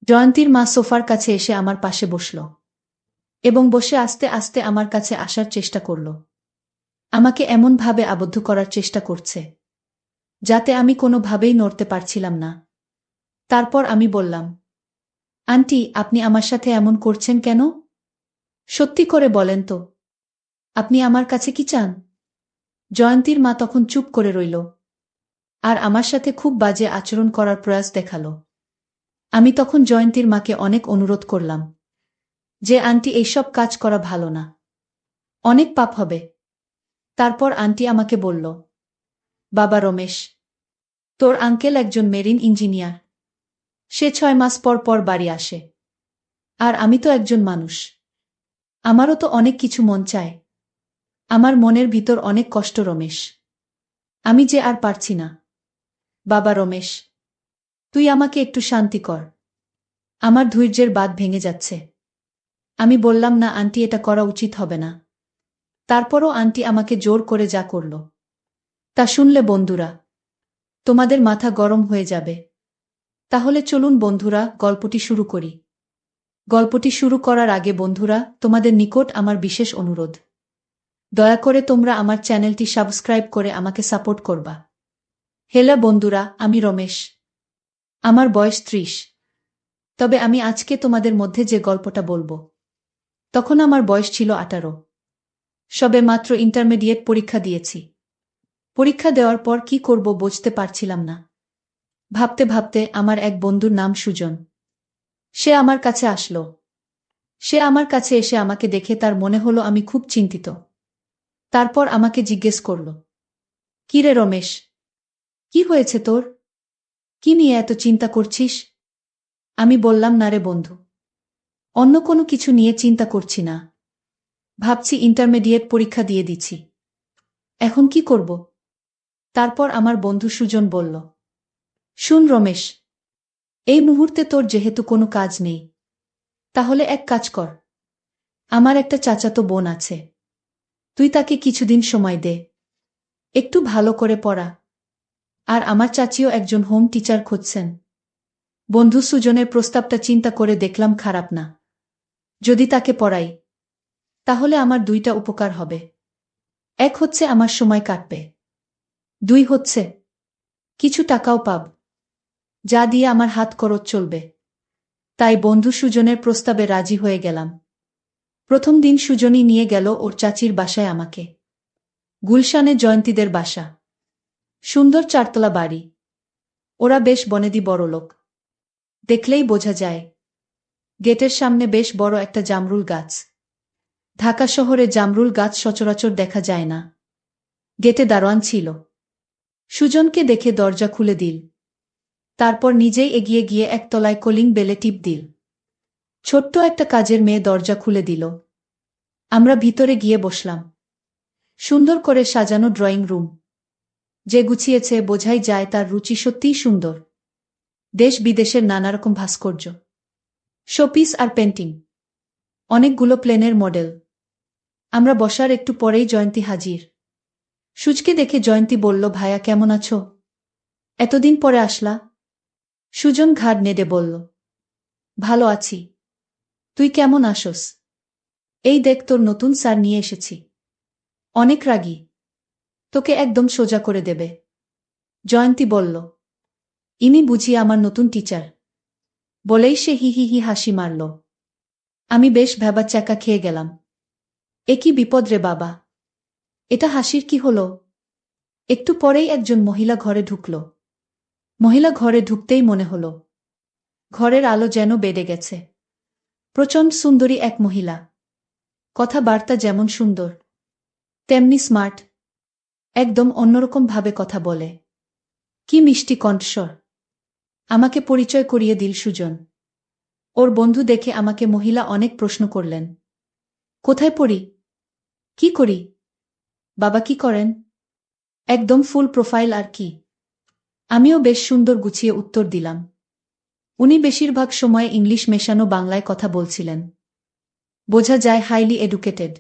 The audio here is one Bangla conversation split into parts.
জয়ন্তীর মা সোফার কাছে এসে আমার পাশে বসল এবং বসে আস্তে আস্তে আমার কাছে আসার চেষ্টা করল। আমাকে এমনভাবে আবদ্ধ করার চেষ্টা করছে যাতে আমি কোনোভাবেই নড়তে পারছিলাম না। তারপর আমি বললাম, আন্টি, আপনি আমার সাথে এমন করছেন কেন? সত্যি করে বলেন তো, আপনি আমার কাছে কি চান? জয়ন্তীর মা তখন চুপ করে রইল আর আমার সাথে খুব বাজে আচরণ করার প্রয়াস দেখালো। আমি তখন জয়ন্তীর মাকে অনেক অনুরোধ করলাম যে, আন্টি, এইসব কাজ করা ভালো না, অনেক পাপ হবে। তারপর আন্টি আমাকে বলল, বাবা রমেশ, তোর আঙ্কেল একজন মেরিন ইঞ্জিনিয়ার। সে 6 মাস পর পর বাড়ি আসে। আর আমি তো একজন মানুষ, আমারও তো অনেক কিছু মন চায়। আমার মনের ভিতর অনেক কষ্ট রমেশ, আমি যে আর পারছি না। বাবা রমেশ, তুই আমাকে একটু শান্তি কর, আমার ধৈর্যের বাঁধ ভেঙে যাচ্ছে। আমি বললাম, না আন্টি, এটা করা উচিত হবে না। তারপরও আন্টি আমাকে জোর করে যা করল তা শুনলে বন্ধুরা, তোমাদের মাথা গরম হয়ে যাবে। তাহলে চলুন বন্ধুরা, গল্পটি শুরু করি। গল্পটি শুরু করার আগে বন্ধুরা, তোমাদের নিকট আমার বিশেষ অনুরোধ, দয়া করে তোমরা আমার চ্যানেলটি সাবস্ক্রাইব করে আমাকে সাপোর্ট করবা। হেলা বন্ধুরা, আমি রমেশ, আমার বয়স 30। তবে আমি আজকে তোমাদের মধ্যে যে গল্পটা বলবো, তখন আমার বয়স ছিল 18। সবে মাত্র ইন্টারমিডিয়েট পরীক্ষা দিয়েছি। পরীক্ষা দেওয়ার পর কি করব বুঝতে পারছিলাম না। ভাবতে ভাবতে আমার এক বন্ধুর নাম সুজন, সে আমার কাছে আসলো। সে আমার কাছে এসে আমাকে দেখে তার মনে হলো আমি খুব চিন্তিত। তারপর আমাকে জিজ্ঞেস করল, কি রে রমেশ, কি হয়েছে তোর? কি নিয়ে এত চিন্তা করছিস? আমি বললাম, না রে বন্ধু, অন্য কোনো কিছু নিয়ে চিন্তা করছি না। ভাবছি ইন্টারমিডিয়েট পরীক্ষা দিয়ে দিচ্ছি, এখন কি করব? তারপর আমার বন্ধু সুজন বলল, শুন রমেশ, এই মুহূর্তে তোর যেহেতু কোনো কাজ নেই, তাহলে এক কাজ কর। আমার একটা চাচাতো বোন আছে, তুই তাকে কিছুদিন সময় দে, একটু ভালো করে পড়া। আর আমার চাচিও একজন হোম টিচার খুঁজছেন। বন্ধু সুজনের প্রস্তাবটা চিন্তা করে দেখলাম খারাপ না। যদি তাকে পড়াই, তাহলে আমার দুইটা উপকার হবে। এক হচ্ছে আমার সময় কাটবে, দুই হচ্ছে কিছু টাকাও পাব, যা দিয়ে আমার হাত খরচ চলবে। তাই বন্ধু সুজনের প্রস্তাবে রাজি হয়ে গেলাম। প্রথম দিন সুজনই নিয়ে গেল ওর চাচির বাসায় আমাকে। গুলশানে জয়ন্তীদের বাসা, সুন্দর 4তলা বাড়ি। ওরা বেশ বনেদি বড়লোক, দেখলেই বোঝা যায়। গেটের সামনে বেশ বড় একটা জামরুল গাছ। ঢাকা শহরে জামরুল গাছ সচরাচর দেখা যায় না। গেটে দারোয়ান ছিল। সুজনকে দেখে দরজা খুলে দিল। তারপর নিজেই এগিয়ে গিয়ে একতলায় কলিং বেলে টিপ দিল। ছোট্ট একটা কাজের মেয়ে দরজা খুলে দিল। আমরা ভিতরে গিয়ে বসলাম। সুন্দর করে সাজানো ড্রয়িং রুম। যে গুছিয়েছে বোঝাই যায় তার রুচি সত্যিই সুন্দর। দেশ বিদেশের নানারকম ভাস্কর্য, শোপিস আর পেন্টিং, অনেকগুলো প্লেনের মডেল। আমরা বসার একটু পরেই জয়ন্তী হাজির। সুজকে দেখে জয়ন্তী বলল, ভাইয়া কেমন আছো? এতদিন পরে আসলা? সুজন ঘাড় নেড়ে বলল, ভালো আছি। তুই কেমন আসোস? এই দেখ, তোর নতুন স্যার নিয়ে এসেছি। অনেক রাগী, তোকে একদম সোজা করে দেবে। জয়ন্তী বলল, ইনি বুঝি আমার নতুন টিচার? বলেই সে হি হি হি হাসি মারল। আমি বেশ ভ্যাবাচ্যাকা খেয়ে গেলাম। এ কি বিপদ রে বাবা, এটা হাসির কি হলো? একটু পরেই একজন মহিলা ঘরে ঢুকল। মহিলা ঘরে ঢুকতেই মনে হলো ঘরের আলো যেন বেড়ে গেছে। প্রচণ্ড সুন্দরী এক মহিলা, কথাবার্তা যেমন সুন্দর, তেমনি স্মার্ট। একদম অন্যরকম ভাবে কথা বলে। কি মিষ্টি কণ্ঠস্বর। আমাকে পরিচয় করিয়ে দিল সুজন। ওর বন্ধু দেখে আমাকে মহিলা অনেক প্রশ্ন করলেন। কোথায় পড়ি? কি করি? বাবা কি করেন? একদম ফুল প্রোফাইল আর কি। আমিও বেশ সুন্দর গুছিয়ে উত্তর দিলাম। উনি বেশিরভাগ সময় ইংলিশ মেশানো বাংলায় কথা বলছিলেন। বোঝা যায় হাইলি এডুকেটেড।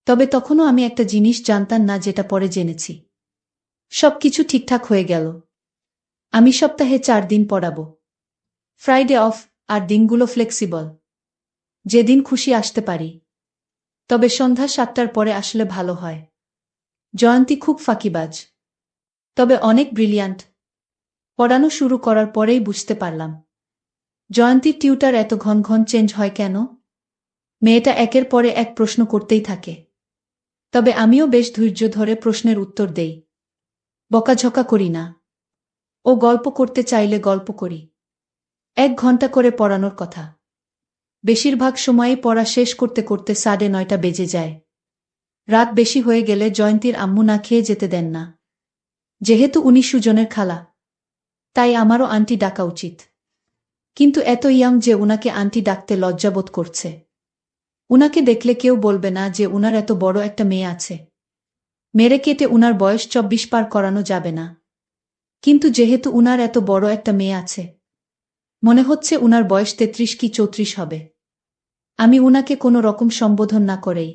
তবে তখনও আমি একটা জিনিস জানতাম না, যেটা পরে জেনেছি। সবকিছু ঠিকঠাক হয়ে গেল। আমি সপ্তাহে 4 দিন পড়াবো। ফ্রাইডে অফ, আর দিনগুলো ফ্লেক্সিবল। যেদিন খুশি আসতে পারি। তবে সন্ধ্যা ৭টার পরে আসলে ভালো হয়। জয়ন্তী খুব ফাঁকিবাজ। তবে অনেক ব্রিলিয়ান্ট। পড়ানো শুরু করার পরেই বুঝতে পারলাম জয়ন্তীর টিউটার এত ঘন ঘন চেঞ্জ হয় কেন। মেয়েটা একের পরে এক প্রশ্ন করতেই থাকে। তবে আমিও বেশ ধৈর্য ধরে প্রশ্নের উত্তর দেই। বকাঝকা করি না। ও গল্প করতে চাইলে গল্প করি। ১ ঘন্টা করে পড়ানোর কথা। বেশিরভাগ সময়ই পড়া শেষ করতে করতে ৯:৩০ বেজে যায়। রাত বেশি হয়ে গেলে জয়ন্তীর আম্মু না খেয়ে যেতে দেন না। যেহেতু উনি সুজনের খালা, তাই আমারও আন্টি ডাকা উচিত। কিন্তু এত ইয়াং যে উনাকে আন্টি ডাকতে লজ্জাবোধ করছে। উনাকে দেখলে কেউ বলবে না যে উনার এত বড় একটা মেয়ে আছে। মেরে কেটে উনার বয়স ২৪ পার করানো যাবে না। কিন্তু যেহেতু উনার এত বড় একটা মেয়ে আছে, মনে হচ্ছে উনার বয়স ৩৩ কি ৩৪ হবে। আমি উনাকে কোনো রকম সম্বোধন না করেই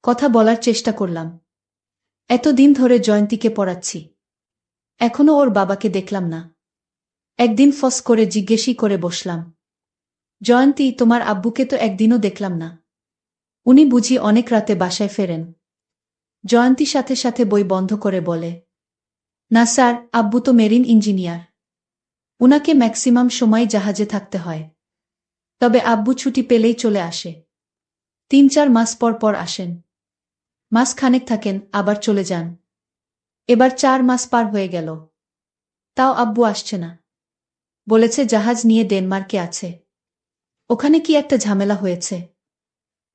কথা বলার চেষ্টা করলাম। এতদিন ধরে জয়ন্তীকে পড়াচ্ছি। এখনো ওর বাবাকে দেখলাম না। একদিন ফস করে জিজ্ঞেসই করে বসলাম, জয়ন্তী, তোমার আব্বুকে তো একদিনও দেখলাম না। উনি বুঝি অনেক রাতে বাসায় ফেরেন? জয়ন্তী সাথে সাথে বই বন্ধ করে বলে, না স্যার, আব্বু তো মেরিন ইঞ্জিনিয়ার। উনাকে ম্যাক্সিমাম সময় জাহাজে থাকতে হয়। তবে আব্বু ছুটি পেলেই চলে আসে। ৩-৪ মাস পর পর আসেন। মাস খানেক থাকেন, আবার চলে যান। এবার ৪ মাস পার হয়ে গেল। তাও আব্বু আসছে না। বলেছে জাহাজ নিয়ে ডেনমার্কে আছে। ওখানে কি একটা ঝামেলা হয়েছে।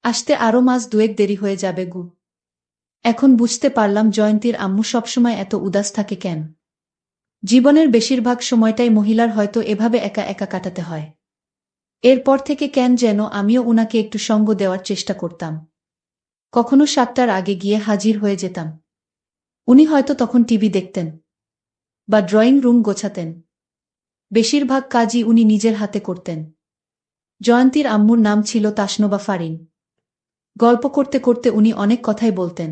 আসতে আরও মাস ২-১ দেরি হয়ে যাবে গু। এখন বুঝতে পারলাম জয়ন্তীর আম্মু সবসময় এত উদাস থাকে কেন। জীবনের বেশিরভাগ সময়টাই মহিলার হয়তো এভাবে একা একা কাটাতে হয়। এরপর থেকে কেন যেন আমিও উনাকে একটু সঙ্গ দেওয়ার চেষ্টা করতাম। কখনো ৭টার আগে গিয়ে হাজির হয়ে যেতাম। উনি হয়তো তখন টিভি দেখতেন বা ড্রয়িং রুম গোছাতেন। বেশিরভাগ কাজই উনি নিজের হাতে করতেন। জয়ন্তীর আম্মুর নাম ছিল তাসনোবা ফারিন। গল্প করতে করতে উনি অনেক কথাই বলতেন।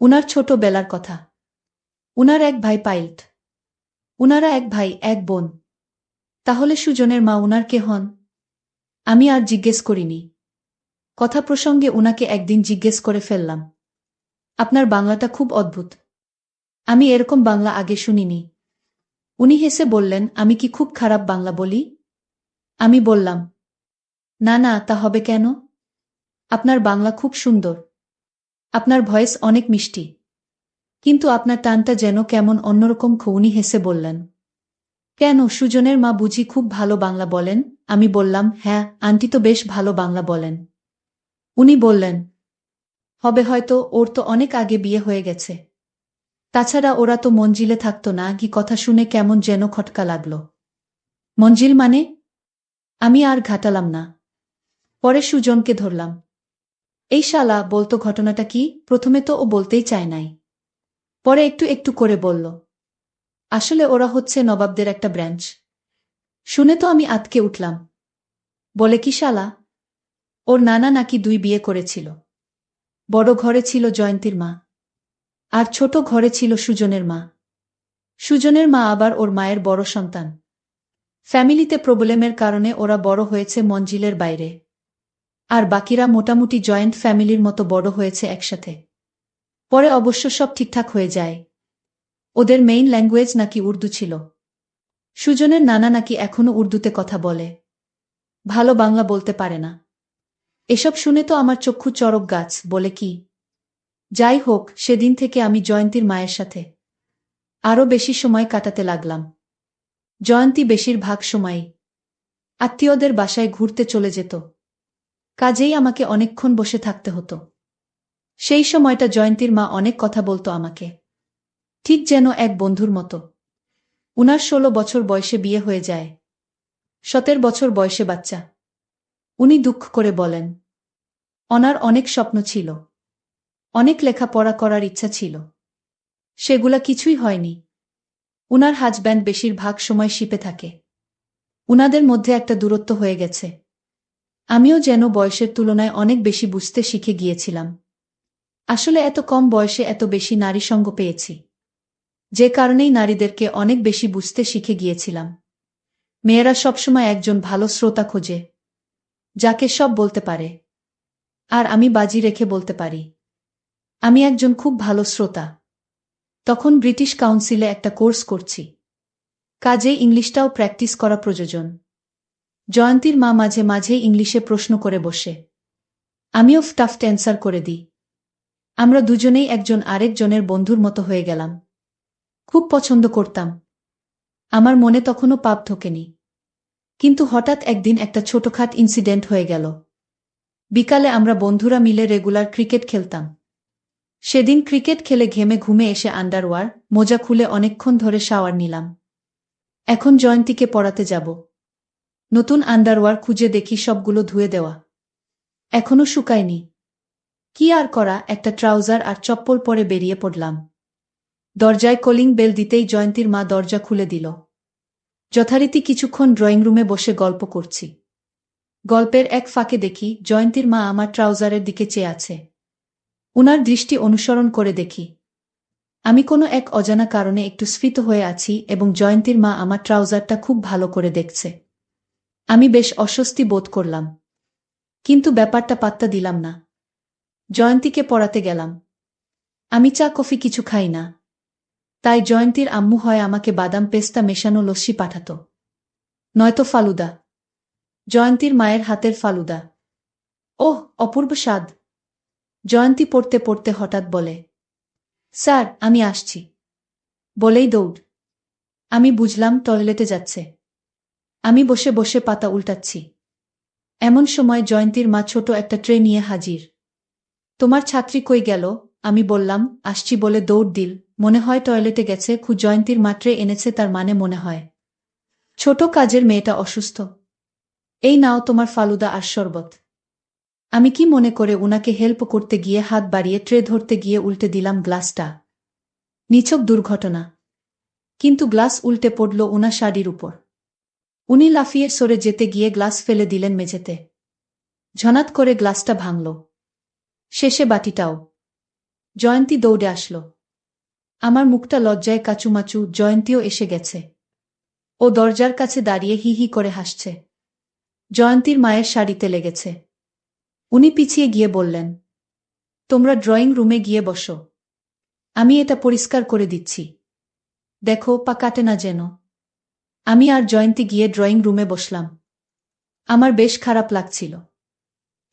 উনার ছোটবেলার কথা। উনার এক ভাই পাইলট। উনারা এক ভাই এক বোন। তাহলে সুজনের মা উনার কে হন? আমি আর জিজ্ঞেস করিনি। কথা প্রসঙ্গে উনাকে একদিন জিজ্ঞেস করে ফেললাম, আপনার বাংলাটা খুব অদ্ভুত। আমি এরকম বাংলা আগে শুনিনি। উনি হেসে বললেন, আমি কি খুব খারাপ বাংলা বলি? আমি বললাম, না না, তা হবে কেন? আপনার বাংলা খুব সুন্দর। আপনার ভয়েস অনেক মিষ্টি। কিন্তু আপনার টানটা যেন কেমন অন্যরকম। উনি হেসে বললেন, কেন, সুজনের মা বুঝি খুব ভালো বাংলা বলেন? আমি বললাম, হ্যাঁ, আন্টি তো বেশ ভালো বাংলা বলেন। উনি বললেন, হবে হয়তো, ওর তো অনেক আগে বিয়ে হয়ে গেছে। তাছাড়া ওরা তো মঞ্জিলে থাকত না। কি কথা শুনে কেমন যেন খটকা লাগল। মঞ্জিল মানে? আমি আর ঘাটালাম না। পরে সুজনকে ধরলাম। এই শালা, বলতো ঘটনাটা কি? প্রথমে তো ও বলতেই চায় নাই। পরে একটু একটু করে বলল, আসলে ওরা হচ্ছে নবাবদের একটা ব্রাঞ্চ। শুনে তো আমি আঁতকে উঠলাম। বলে কি শালা? ওর নানা নাকি ২ বিয়ে করেছিল। বড় ঘরে ছিল জয়ন্তীর মা, আর ছোট ঘরে ছিল সুজনের মা। সুজনের মা আবার ওর মায়ের বড় সন্তান। ফ্যামিলিতে প্রবলেমের কারণে ওরা বড় হয়েছে মঞ্জিলের বাইরে। আর বাকিরা মোটামুটি জয়েন্ট ফ্যামিলির মতো বড় হয়েছে একসাথে। পরে অবশ্য সব ঠিকঠাক হয়ে যায়। ওদের মেইন ল্যাঙ্গুয়েজ নাকি উর্দু ছিল। সুজনের নানা নাকি এখনো উর্দুতে কথা বলে। ভালো বাংলা বলতে পারে না। এসব শুনে তো আমার চক্ষু চড়ক গাছ। বলে কি? যাই হোক, সেদিন থেকে আমি জয়ন্তীর মায়ের সাথে আরও বেশি সময় কাটাতে লাগলাম। জয়ন্তী বেশিরভাগ সময়ই আত্মীয়দের বাসায় ঘুরতে চলে যেত। কাজেই আমাকে অনেকক্ষণ বসে থাকতে হতো। সেই সময়টা জয়ন্তীর মা অনেক কথা বলতো আমাকে, ঠিক যেন এক বন্ধুর মতো। উনার ১৬ বছর বয়সে বিয়ে হয়ে যায়। ১৭ বছর বয়সে বাচ্চা। উনি দুঃখ করে বলেন, ওনার অনেক স্বপ্ন ছিল, অনেক লেখাপড়া করার ইচ্ছা ছিল। সেগুলা কিছুই হয়নি। উনার হাজব্যান্ড বেশিরভাগ সময় শিপে থাকে। উনাদের মধ্যে একটা দূরত্ব হয়ে গেছে। আমিও যেন বয়সের তুলনায় অনেক বেশি বুঝতে শিখে গিয়েছিলাম। আসলে এত কম বয়সে এত বেশি নারী সঙ্গ পেয়েছি, যে কারণেই নারীদেরকে অনেক বেশি বুঝতে শিখে গিয়েছিলাম। মেয়েরা সবসময় একজন ভালো শ্রোতা খোঁজে, যাকে সব বলতে পারে। আর আমি বাজি রেখে বলতে পারি, আমি একজন খুব ভালো শ্রোতা। তখন ব্রিটিশ কাউন্সিলে একটা কোর্স করছি, কাজেই ইংলিশটাও প্র্যাকটিস করা প্রয়োজন। জয়ন্তীর মা মাঝে মাঝেই ইংলিশে প্রশ্ন করে বসে, আমিও টাফট অ্যান্সার করে দিই। আমরা দুজনেই একজন আরেকজনের বন্ধুর মতো হয়ে গেলাম। খুব পছন্দ করতাম। আমার মনে তখনও পাপ ঢোকেনি। কিন্তু হঠাৎ একদিন একটা ছোটখাট ইনসিডেন্ট হয়ে গেল। বিকালে আমরা বন্ধুরা মিলে রেগুলার ক্রিকেট খেলতাম। সেদিন ক্রিকেট খেলে ঘেমে ঘুমে এসে আন্ডারওয়্যার মোজা খুলে অনেকক্ষণ ধরে শাওয়ার নিলাম। এখন জয়ন্তীকে পড়াতে যাব। নতুন আন্ডারওয়্যার খুঁজে দেখি সবগুলো ধুয়ে দেওয়া, এখনো শুকায়নি। কি আর করা, একটা ট্রাউজার আর চপ্পল পরে বেরিয়ে পড়লাম। দরজায় কলিং বেল দিতেই জয়ন্তীর মা দরজা খুলে দিল। যথারীতি কিছুক্ষণ ড্রয়িং রুমে বসে গল্প করছি। গল্পের এক ফাঁকে দেখি জয়ন্তীর মা আমার ট্রাউজারের দিকে চেয়ে আছে। উনার দৃষ্টি অনুসরণ করে দেখি আমি কোনো এক অজানা কারণে একটু স্ফীত হয়ে আছি এবং জয়ন্তীর মা আমার ট্রাউজারটা খুব ভালো করে দেখছে। আমি বেশ অস্বস্তি বোধ করলাম, কিন্তু ব্যাপারটা পাত্তা দিলাম না। জয়ন্তীকে পড়াতে গেলাম। আমি চা কফি কিছু খাই না, তাই জয়ন্তীর আম্মু হয় আমাকে বাদাম পেস্তা মেশানো লস্যি পাঠাত, নয়তো ফালুদা। জয়ন্তীর মায়ের হাতের ফালুদা, ওহ অপূর্ব স্বাদ। জয়ন্তী পড়তে পড়তে হঠাৎ বলে, স্যার আমি আসছি, বলেই দৌড়। আমি বুঝলাম টয়লেটে যাচ্ছে। আমি বসে বসে পাতা উল্টাচ্ছি। এমন সময় জয়ন্তীর মা ছোট একটা ট্রে নিয়ে হাজির। তোমার ছাত্রী কই গেল? আমি বললাম, আসছি বলে দৌড় দিল। মনে হয় টয়লেটে গেছে। জয়ন্তীর মা ট্রে এনেছে, তার মানে মনে হয় ছোট কাজের মেয়েটা অসুস্থ। এই নাও তোমার ফালুদা আর শরবত। আমি কি মনে করে উনাকে হেল্প করতে গিয়ে হাত বাড়িয়ে ট্রে ধরতে গিয়ে উল্টে দিলাম গ্লাসটা। নিছক দুর্ঘটনা, কিন্তু গ্লাস উল্টে পড়ল উনার শাড়ির উপর। উনি লাফিয়ে সরে যেতে গিয়ে গ্লাস ফেলে দিলেন মেঝেতে। ঝনাত করে গ্লাসটা ভাঙল, শেষে বাটিটাও। জয়ন্তী দৌড়ে আসল। আমার মুখটা লজ্জায় কাচুমাচু। জয়ন্তীও এসে গেছে। ও দরজার কাছে দাঁড়িয়ে হি হি করে হাসছে। জয়ন্তীর মায়ের শাড়িতে লেগেছে। উনি পিছিয়ে গিয়ে বললেন, তোমরা ড্রয়িং রুমে গিয়ে বসো, আমি এটা পরিষ্কার করে দিচ্ছি। দেখো পা কাটে না যেন। আমি আর জয়ন্তী গিয়ে ড্রয়িং রুমে বসলাম। আমার বেশ খারাপ লাগছিল।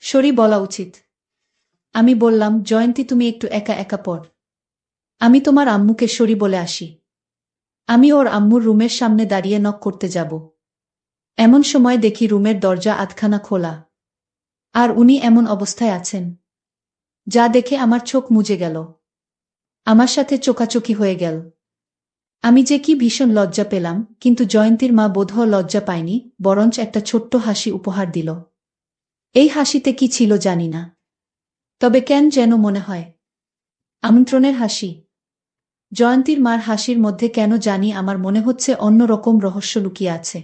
সরি বলা উচিত। আমি বললাম, জয়ন্তী তুমি একটু একা একা পড়, আমি তোমার আম্মুকে সরি বলে আসি। আমি ওর আম্মুর রুমের সামনে দাঁড়িয়ে নক করতে যাব। এমন সময় দেখি রুমের দরজা আধখানা খোলা, আর উনি এমন অবস্থায় আছেন যা দেখে আমার চোখ মুজে গেল। আমার সাথে চোকাচোকি হয়ে গেল। আমি যে কি ভীষণ লজ্জা পেলাম, কিন্তু জয়ন্তীর মা বোধহয় লজ্জা পায়নি, বরঞ্চ একটা ছোট্ট হাসি উপহার দিল। এই হাসিতে কি ছিল জানি না, তবে কেন যেন মনে হয় আমন্ত্রণের হাসি। জয়ন্তীর মার হাসির মধ্যে কেন জানি আমার মনে হচ্ছে অন্য রকম রহস্য লুকিয়ে আছে।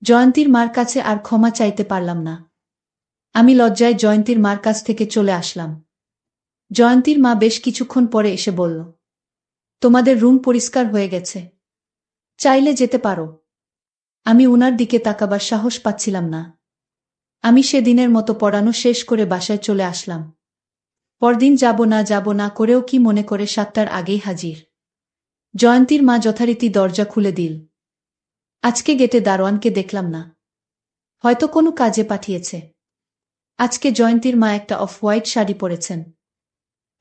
জয়ন্তীর মার কাছে আর ক্ষমা চাইতে পারলাম না। আমি লজ্জায় জয়ন্তীর মার কাছ থেকে চলে আসলাম। জয়ন্তীর মা বেশ কিছুক্ষণ পরে এসে বলল, তোমাদের রুম পরিষ্কার হয়ে গেছে, চাইলে যেতে পারো। আমি উনার দিকে তাকাবার সাহস পাচ্ছিলাম না। আমি সেদিনের মতো পড়ানো শেষ করে বাসায় চলে আসলাম। পরদিন যাব না করেও কি মনে করে 7টার আগেই হাজির। জয়ন্তীর মা যথারীতি দরজা খুলে দিল। আজকে গেটে দারোয়ানকে দেখলাম না, হয়তো কোনো কাজে পাঠিয়েছে। আজকে জয়ন্তীর মা একটা অফ হোয়াইট শাড়ি পরেছেন,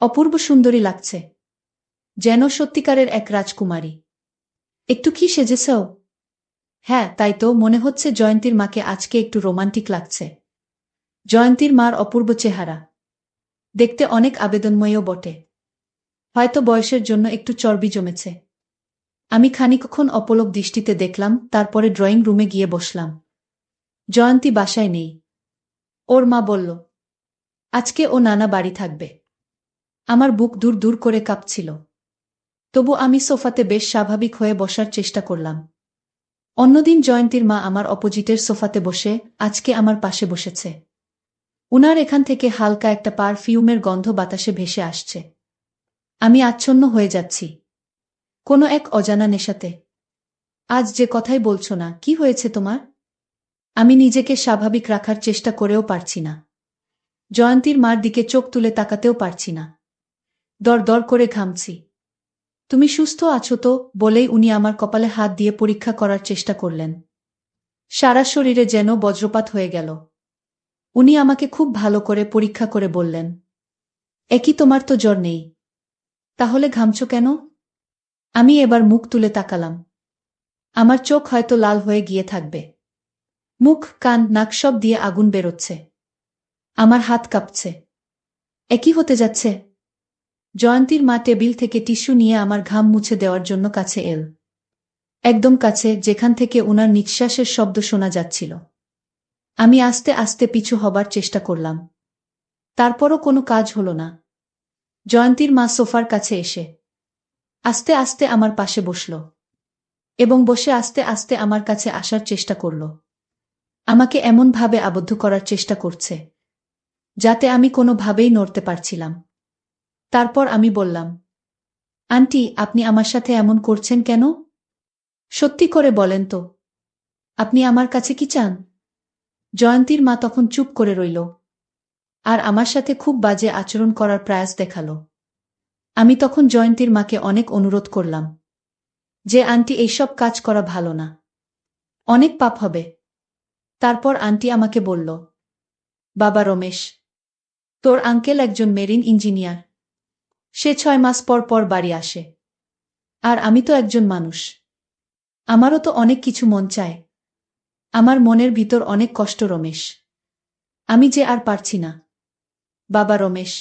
অপূর্ব সুন্দরী লাগছে, যেন সত্যিকারের এক রাজকুমারী। একটু কি সেজেছেও? হ্যাঁ তাই তো, মনে হচ্ছে জয়ন্তীর মাকে আজকে একটু রোমান্টিক লাগছে। জয়ন্তীর মার অপূর্ব চেহারা, দেখতে অনেক আবেদনময়ও বটে। হয়তো বয়সের জন্য একটু চর্বি জমেছে। আমি খানিকক্ষণ অপলক দৃষ্টিতে দেখলাম, তারপরে ড্রয়িং রুমে গিয়ে বসলাম। জয়ন্তী বাসায় নেই। ওর মা বলল, আজকে ও নানা বাড়ি থাকবে। আমার বুক দূর দূর করে কাঁপছিল। তবু আমি সোফাতে বেশ স্বাভাবিক হয়ে বসার চেষ্টা করলাম। অন্যদিন জয়ন্তীর মা আমার অপোজিটের সোফাতে বসে, আজকে আমার পাশে বসেছে। উনার এখান থেকে হালকা একটা পারফিউমের গন্ধ বাতাসে ভেসে আসছে। আমি আচ্ছন্ন হয়ে যাচ্ছি কোনো এক অজানা নেশাতে। আজ যে কথাই বলছো না, কি হয়েছে তোমার? আমি নিজেকে স্বাভাবিক রাখার চেষ্টা করেও পারছি না। জয়ন্তীর মার দিকে চোখ তুলে তাকাতেও পারছি না। দর দর করে ঘামছি। তুমি সুস্থ আছো তো, বলেই উনি আমার কপালে হাত দিয়ে পরীক্ষা করার চেষ্টা করলেন। সারা শরীরে যেন বজ্রপাত হয়ে গেল। উনি আমাকে খুব ভালো করে পরীক্ষা করে বললেন, একই তোমার তো জ্বর নেই, তাহলে ঘামছ কেন? আমি এবার মুখ তুলে তাকালাম। আমার চোখ হয়তো লাল হয়ে গিয়ে থাকবে। মুখ, কান, নাক সব দিয়ে আগুন বেরোচ্ছে। আমার হাত কাঁপছে। একই হতে যাচ্ছে। জয়ন্তীর মা টেবিল থেকে টিস্যু নিয়ে আমার ঘাম মুছে দেওয়ার জন্য কাছে এল। একদম কাছে, যেখান থেকে উনার নিঃশ্বাসের শব্দ শোনা যাচ্ছিল। আমি আস্তে আস্তে পিছু হবার চেষ্টা করলাম। তারপরও কোনো কাজ হলো না। জয়ন্তীর মা সোফার কাছে এসে আস্তে আস্তে আমার পাশে বসল এবং বসে আস্তে আস্তে আমার কাছে আসার চেষ্টা করল। আমাকে এমনভাবে আবদ্ধ করার চেষ্টা করছে যাতে আমি কোনোভাবেই নড়তে পারছিলাম। তারপর আমি বললাম, আন্টি, আপনি আমার সাথে এমন করছেন কেন? সত্যি করে বলেন তো, আপনি আমার কাছে কি চান? জয়ন্তীর মা তখন চুপ করে রইল আর আমার সাথে খুব বাজে আচরণ করার প্রয়াস দেখালো। আমি তখন জয়ন্তীর মাকে অনেক অনুরোধ করলাম যে, আন্টি, এইসব কাজ করা ভালো না, অনেক পাপ হবে। তারপর আন্টি আমাকে বলল, বাবা রমেশ, তোর আঙ্কেল একজন মেরিন ইঞ্জিনিয়ার। সে 6 মাস পর পর বাড়ি আসে। আর আমি তো একজন মানুষ। আমারও তো অনেক কিছু মন চায়। আমার মনের ভিতর অনেক কষ্ট রমেশ। আমি যে আর পারছি না। বাবা রমেশ,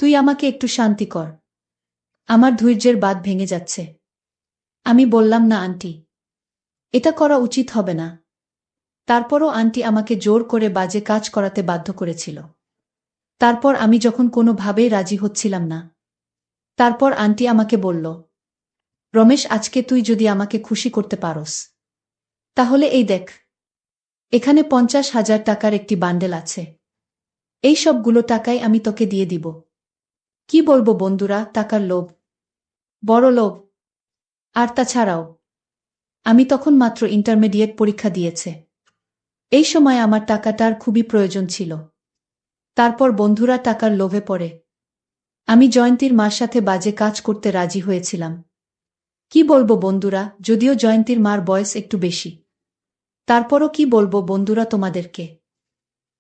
তুই আমাকে একটু শান্তি কর। আমার ধৈর্যের বাঁধ ভেঙে যাচ্ছে। আমি বললাম, না আন্টি, এটা করা উচিত হবে না। তারপরও আন্টি আমাকে জোর করে বাজে কাজ করাতে বাধ্য করেছিল। তারপর আমি যখন কোনোভাবেই রাজি হচ্ছিলাম না, তারপর আন্টি আমাকে বলল, রমেশ, আজকে তুই যদি আমাকে খুশি করতে পারস, তাহলে এই দেখ, এখানে 50,000 টাকার একটি বান্ডেল আছে। এই সবগুলো টাকাই আমি তোকে দিয়ে দিব। কি বলবো বন্ধুরা, টাকার লোভ, বড় লোভ। আর তাছাড়াও আমি তখন মাত্র ইন্টারমিডিয়েট পরীক্ষা দিয়েছে। এই সময় আমার টাকাটার খুবই প্রয়োজন ছিল। তারপর বন্ধুরা টাকার লোভে পড়ে আমি জয়ন্তীর মার সাথে বাজে কাজ করতে রাজি হয়েছিলাম। কি বলবো বন্ধুরা, যদিও জয়ন্তীর মার বয়স একটু বেশি, তারপরও কি বলবো বন্ধুরা তোমাদেরকে,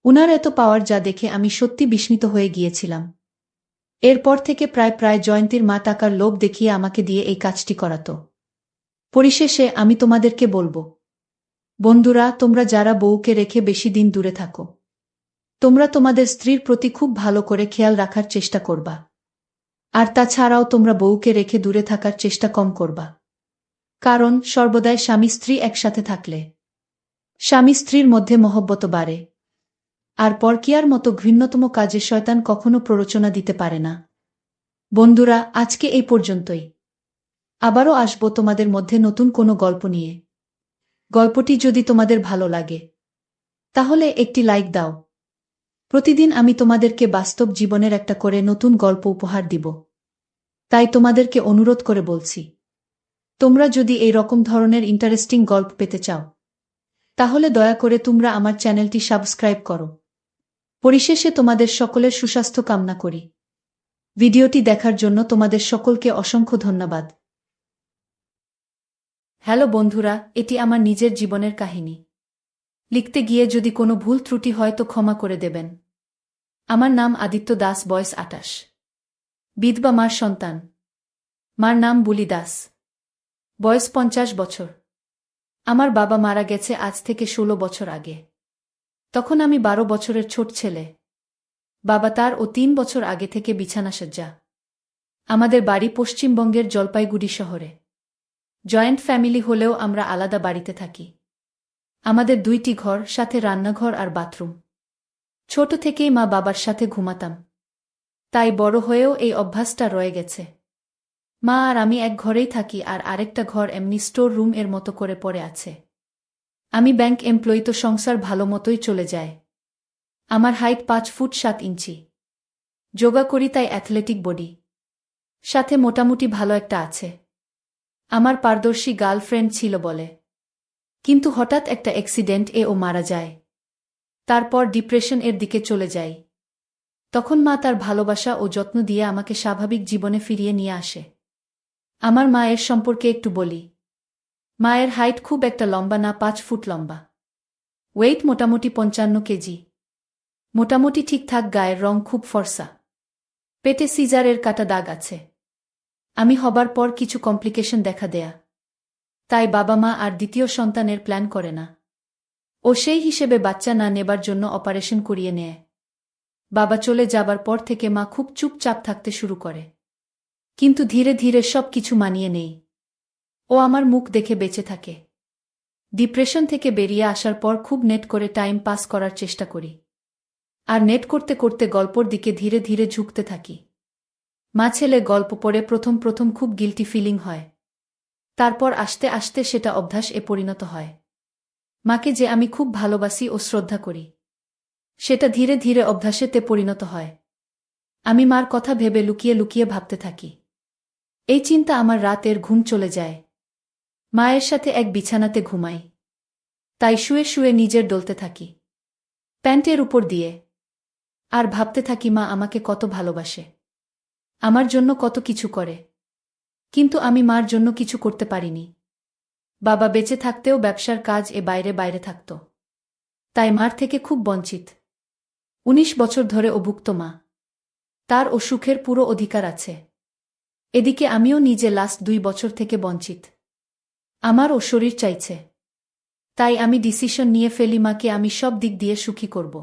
উনার এত পাওয়ার যা দেখে আমি সত্যি বিস্মিত হয়ে গিয়েছিলাম। এরপর থেকে প্রায় প্রায় জয়ন্তীর মা টাকার লোভ দেখিয়ে আমাকে দিয়ে এই কাজটি করাতো। পরিশেষে আমি তোমাদেরকে বলবো, বন্ধুরা, তোমরা যারা বউকে রেখে বেশি দিন দূরে থাকো, তোমরা তোমাদের স্ত্রীর প্রতি খুব ভালো করে খেয়াল রাখার চেষ্টা করবা। আর তাছাড়াও তোমরা বউকে রেখে দূরে থাকার চেষ্টা কম করবা। কারণ সর্বদাই স্বামী স্ত্রী একসাথে থাকলে স্বামী স্ত্রীর মধ্যে মহব্বত বাড়ে। আর পরকীয়ার মতো ঘৃণ্যতম কাজে শয়তান কখনো প্ররোচনা দিতে পারে না। বন্ধুরা, আজকে এই পর্যন্তই। আবারও আসবো তোমাদের মধ্যে নতুন কোনো গল্প নিয়ে। গল্পটি যদি তোমাদের ভালো লাগে, তাহলে একটি লাইক দাও। প্রতিদিন আমি তোমাদেরকে বাস্তব জীবনের একটা করে নতুন গল্প উপহার দিব। তাই তোমাদেরকে অনুরোধ করে বলছি, তোমরা যদি এই রকম ধরনের ইন্টারেস্টিং গল্প পেতে চাও, তাহলে দয়া করে তোমরা আমার চ্যানেলটি সাবস্ক্রাইব করো। পরিশেষে তোমাদের সকলের সুস্বাস্থ্য কামনা করি। ভিডিওটি দেখার জন্য তোমাদের সকলকে অসংখ্য ধন্যবাদ। হ্যালো বন্ধুরা, এটি আমার নিজের জীবনের কাহিনী। লিখতে গিয়ে যদি কোনো ভুল ত্রুটি হয় তো ক্ষমা করে দেবেন। আমার নাম আদিত্য দাস, বয়স 28। বিধবা মার সন্তান। মার নাম বুলি দাস। বয়স 50 বছর। আমার বাবা মারা গেছে আজ থেকে 16 বছর আগে। তখন আমি 12 বছরের ছোট ছেলে। বাবা তার ও 3 বছর আগে থেকে বিছানাসজ্জা। আমাদের বাড়ি পশ্চিমবঙ্গের জলপাইগুড়ি শহরে। জয়েন্ট ফ্যামিলি হলেও আমরা আলাদা বাড়িতে থাকি। আমাদের 2টি ঘর, সাথে রান্নাঘর আর বাথরুম। ছোট থেকেই মা বাবার সাথে ঘুমাতাম, তাই বড় হয়েও এই অভ্যাসটা রয়ে গেছে। মা আর আমি এক ঘরেই থাকি আর আরেকটা ঘর এমনি স্টোর রুম এর মতো করে পড়ে আছে। আমি ব্যাংক এমপ্লয়ি, তো সংসার ভালো মতোই চলে যায়। আমার হাইট 5 ফুট 7 ইঞ্চি। যোগা করি, তাই অ্যাথলেটিক বডি। সাথে মোটামুটি ভালো একটা আছে। আমার পারদর্শী গার্লফ্রেন্ড ছিল বলে। কিন্তু হঠাৎ একটা অ্যাক্সিডেন্ট ও মারা যায়। তারপর ডিপ্রেশন এর দিকে চলে যাই। তখন মা তার ভালোবাসা ও যত্ন দিয়ে আমাকে স্বাভাবিক জীবনে ফিরিয়ে নিয়ে আসে। আমার মায়ের সম্পর্কে একটু বলি। মায়ের হাইট খুব একটা লম্বা না, 5 ফুট লম্বা। ওয়েট মোটামুটি 55 কেজি। মোটামুটি ঠিকঠাক, গায়ের রং খুব ফর্সা। পেটে সিজারের কাটা দাগ আছে। আমি হবার পর কিছু কমপ্লিকেশন দেখা দেয়া। তাই বাবা মা আর দ্বিতীয় সন্তানের প্ল্যান করে না। ও সেই হিসেবে বাচ্চা না নেবার জন্য অপারেশন করিয়ে নেয়। বাবা চলে যাবার পর থেকে মা খুব চুপচাপ থাকতে শুরু করে। কিন্তু ধীরে ধীরে সব কিছু মানিয়ে নেই। ও আমার মুখ দেখে বেঁচে থাকে। ডিপ্রেশন থেকে বেরিয়ে আসার পর খুব নেট করে টাইম পাস করার চেষ্টা করি। আর নেট করতে করতে গল্পর দিকে ধীরে ধীরে ঝুঁকতে থাকি। মা ছেলে গল্প পড়ে প্রথম প্রথম খুব গিল্টি ফিলিং হয়। তারপর আস্তে আস্তে সেটা অভ্যাস পরিণত হয়। মাকে যে আমি খুব ভালোবাসি ও শ্রদ্ধা করি, সেটা ধীরে ধীরে অভ্যাসেতে পরিণত হয়। আমি মার কথা ভেবে লুকিয়ে লুকিয়ে ভাবতে থাকি। এই চিন্তা আমার রাতের ঘুম চলে যায়। মায়ের সাথে এক বিছানাতে ঘুমাই। তাই শুয়ে শুয়ে নিজের ডলতে থাকি প্যান্টের উপর দিয়ে। আর ভাবতে থাকি মা আমাকে কত ভালোবাসে, আমার জন্য কত কিছু করে। কিন্তু আমি মার জন্য কিছু করতে পারিনি। বাবা বেঁচে থাকতেও ব্যবসার কাজ বাইরে বাইরে থাকত। তাই মার থেকে খুব বঞ্চিত। 19 বছর ধরে অভুক্ত মা। তার ও সুখের পুরো অধিকার আছে। এদিকে আমিও নিজে লাস্ট 2 বছর থেকে বঞ্চিত। আমার ও শরীর চাইছে। তাই আমি ডিসিশন নিয়ে ফেলি মাকে আমি সব দিক দিয়ে সুখী করব।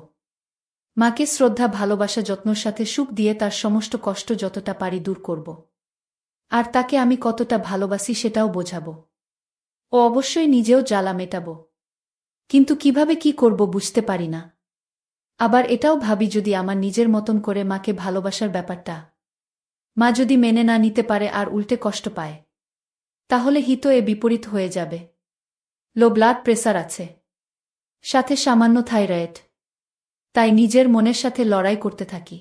মাকে শ্রদ্ধা, ভালোবাসা, যত্নর সাথে সুখ দিয়ে তার সমস্ত কষ্ট যতটা পারি দূর করব। আর তাকে আমি কতটা ভালোবাসি সেটাও বোঝাবো। ও অবশ্যই নিজেও জ্বালা মেটাবো। কিন্তু কিভাবে কি করব বুঝতে পারি না। আবার এটাও ভাবি যদি আমার নিজের মতন করে মাকে ভালোবাসার ব্যাপারটা মা যদি মেনে না নিতে পারে আর উল্টে কষ্ট পায়, তাহলে হিত বিপরীত হয়ে যাবে। লো ব্লাড প্রেসার আছে, সাথে সামান্য থাইরয়েড। তাই নিজের মনের সাথে লড়াই করতে থাকি।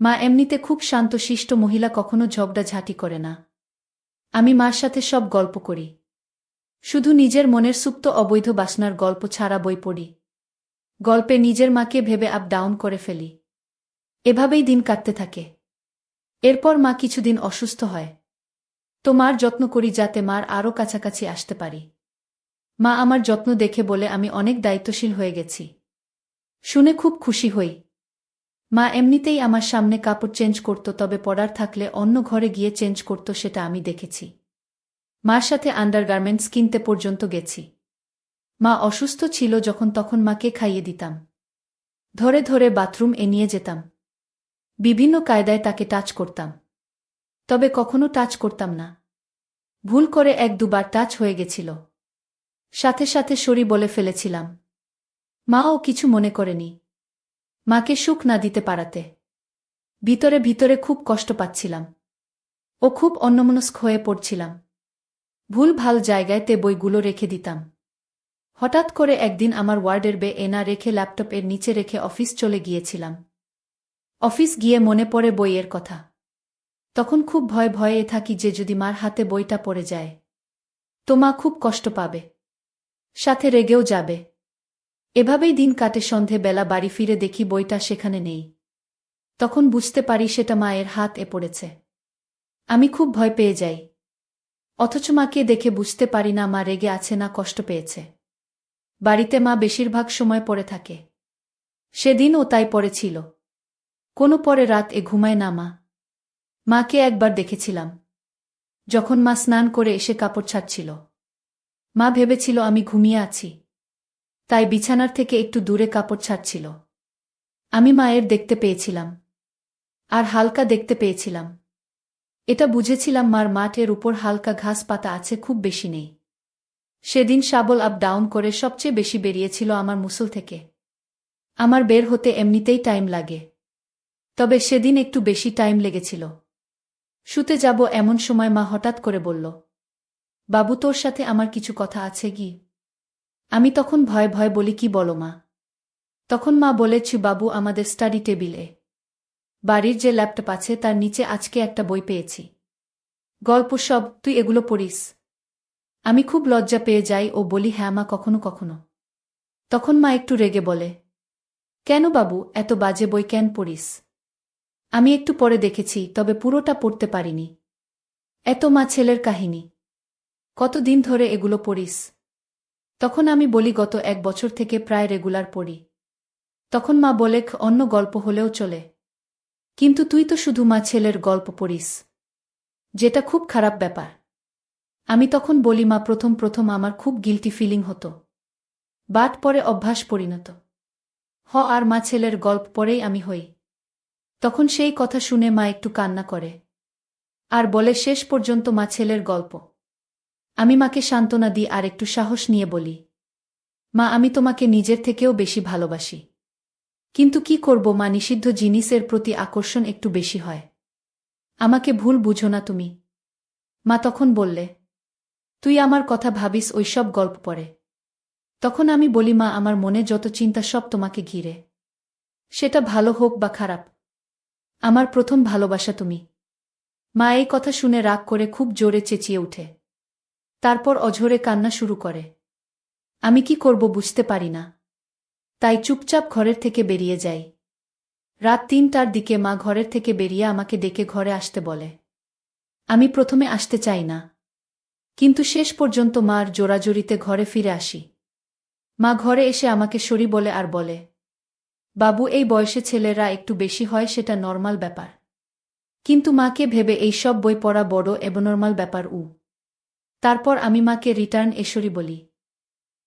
মা এমনিতে খুব শান্তশিষ্ট মহিলা, কখনো ঝগড়াঝাঁটি করে না। আমি মার সাথে সব গল্প করি। শুধু নিজের মনের সুপ্ত অবৈধ বাসনার গল্প ছাড়া বই পড়ি। গল্পে নিজের মাকে ভেবে আপ ডাউন করে ফেলি। এভাবেই দিন কাটতে থাকে। এরপর মা কিছুদিন অসুস্থ হয়। তো মার যত্ন করি যাতে মার আরও কাছাকাছি আসতে পারি। মা আমার যত্ন দেখে বলে আমি অনেক দায়িত্বশীল হয়ে গেছি। শুনে খুব খুশি হই। মা এমনিতেই আমার সামনে কাপড় চেঞ্জ করত, তবে পরার থাকলে অন্য ঘরে গিয়ে চেঞ্জ করত, সেটা আমি দেখেছি। মার সাথে আন্ডারগার্মেন্টস কিনতে পর্যন্ত গেছি। মা অসুস্থ ছিল যখন তখন মাকে খাইয়ে দিতাম। ধরে ধরে বাথরুম নিয়ে যেতাম। বিভিন্ন কায়দায় তাকে টাচ করতাম। তবে কখনো টাচ করতাম না। ভুল করে 1-2 বার টাচ হয়ে গেছিল। সাথে সাথে সরি বলে ফেলেছিলাম। মাও কিছু মনে করেনি। মাকে সুখ না দিতে পারাতে ভিতরে ভিতরে খুব কষ্ট পাচ্ছিলাম ও খুব অন্যমনস্ক হয়ে পড়ছিলাম। ভুল ভাল জায়গায় বইগুলো রেখে দিতাম। হঠাৎ করে একদিন আমার ওয়ার্ডের না রেখে ল্যাপটপের নিচে রেখে অফিস চলে গিয়েছিলাম। অফিস গিয়ে মনে পড়ে বইয়ের কথা। তখন খুব ভয়ে থাকি যে যদি মার হাতে বইটা পড়ে যায় তো মা খুব কষ্ট পাবে, সাথে রেগেও যাবে। এভাবেই দিন কাটে। সন্ধে বেলা বাড়ি ফিরে দেখি বইটা সেখানে নেই। তখন বুঝতে পারি সেটা মায়ের হাত পড়েছে। আমি খুব ভয় পেয়ে যাই। অথচ মাকে দেখে বুঝতে পারি না মা রেগে আছে না কষ্ট পেয়েছে। বাড়িতে মা বেশিরভাগ সময় পড়ে থাকে। সেদিনও তাই পড়েছিল। কোনো পরে রাত ঘুমায় না মা। মাকে একবার দেখেছিলাম, যখন মা স্নান করে এসে কাপড় ছাড়ছিল। মা ভেবেছিল আমি ঘুমিয়ে আছি, তাই বিছানার থেকে একটু দূরে কাপড় ছাড়ছিল। আমি মায়ের দেখতে পেয়েছিলাম, আর হালকা দেখতে পেয়েছিলাম। এটা বুঝেছিলাম মার মাঠের উপর হালকা ঘাস পাতা আছে, খুব বেশি নেই। সেদিন শাবল আপ ডাউন করে সবচেয়ে বেশি বেরিয়েছিল আমার মুসল থেকে। আমার বের হতে এমনিতেই টাইম লাগে, তবে সেদিন একটু বেশি টাইম লেগেছিল। শুতে যাব এমন সময় মা হঠাৎ করে বলল, বাবু তোর সাথে আমার কিছু কথা আছে কি? আমি তখন ভয়ে ভয়ে বলি, কি বলো মা? তখন মা বলেছি, বাবু আমাদের স্টাডি টেবিলে বাড়ির যে ল্যাপটপ আছে তার নিচে আজকে একটা বই পেয়েছি। গল্প সব, তুই এগুলো পড়িস? আমি খুব লজ্জা পেয়ে যাই ও বলি হ্যাঁ মা, কখনো কখনো। তখন মা একটু রেগে বলে, কেন বাবু, এত বাজে বই কেন পড়িস? আমি একটু পরে দেখেছি, তবে পুরোটা পড়তে পারিনি। এত মা ছেলের কাহিনী, কতদিন ধরে এগুলো পড়িস? তখন আমি বলি গত 1 বছর থেকে প্রায় রেগুলার পড়ি। তখন মা বলে, অন্য গল্প হলেও চলে, কিন্তু তুই তো শুধু মা ছেলের গল্প পড়িস, যেটা খুব খারাপ ব্যাপার। আমি তখন বলি মা, প্রথম প্রথম আমার খুব গিল্টি ফিলিং হতো, বাট পরে অভ্যাস পরিণত আর মা ছেলের গল্প পড়েই আমি হই। তখন সেই কথা শুনে মা একটু কান্না করে আর বলে, শেষ পর্যন্ত মা ছেলের গল্প। আমি মাকে সান্ত্বনা দিই আর একটু সাহস নিয়ে বলি, মা আমি তোমাকে নিজের থেকেও বেশি ভালোবাসি, কিন্তু কি করব মা, নিষিদ্ধ জিনিসের প্রতি আকর্ষণ একটু বেশি হয়। আমাকে ভুল বুঝো না তুমি। মা তখন বললে, তুই আমার কথা ভাবিস ওইসব গল্প পড়ে? তখন আমি বলি, মা আমার মনে যত চিন্তা সব তোমাকে ঘিরে, সেটা ভালো হোক বা খারাপ, আমার প্রথম ভালোবাসা তুমি। মা এই কথা শুনে রাগ করে খুব জোরে চেঁচিয়ে উঠে, তারপর অঝোরে কান্না শুরু করে। আমি কি করব বুঝতে পারি না, তাই চুপচাপ ঘরের থেকে বেরিয়ে যাই। রাত 3টার দিকে মা ঘরের থেকে বেরিয়ে আমাকে ডেকে ঘরে আসতে বলে। আমি প্রথমে আসতে চাই না, কিন্তু শেষ পর্যন্ত মার জোরাজোরিতে ঘরে ফিরে আসি। মা ঘরে এসে আমাকে সরি বলে আর বলে, বাবু এই বয়সে ছেলেরা একটু বেশি হয়, সেটা নর্মাল ব্যাপার, কিন্তু মাকে ভেবে এই সব বই পড়া বড় এবনর্মাল ব্যাপার। তারপর আমি মাকে রিটার্ন এসরি বলি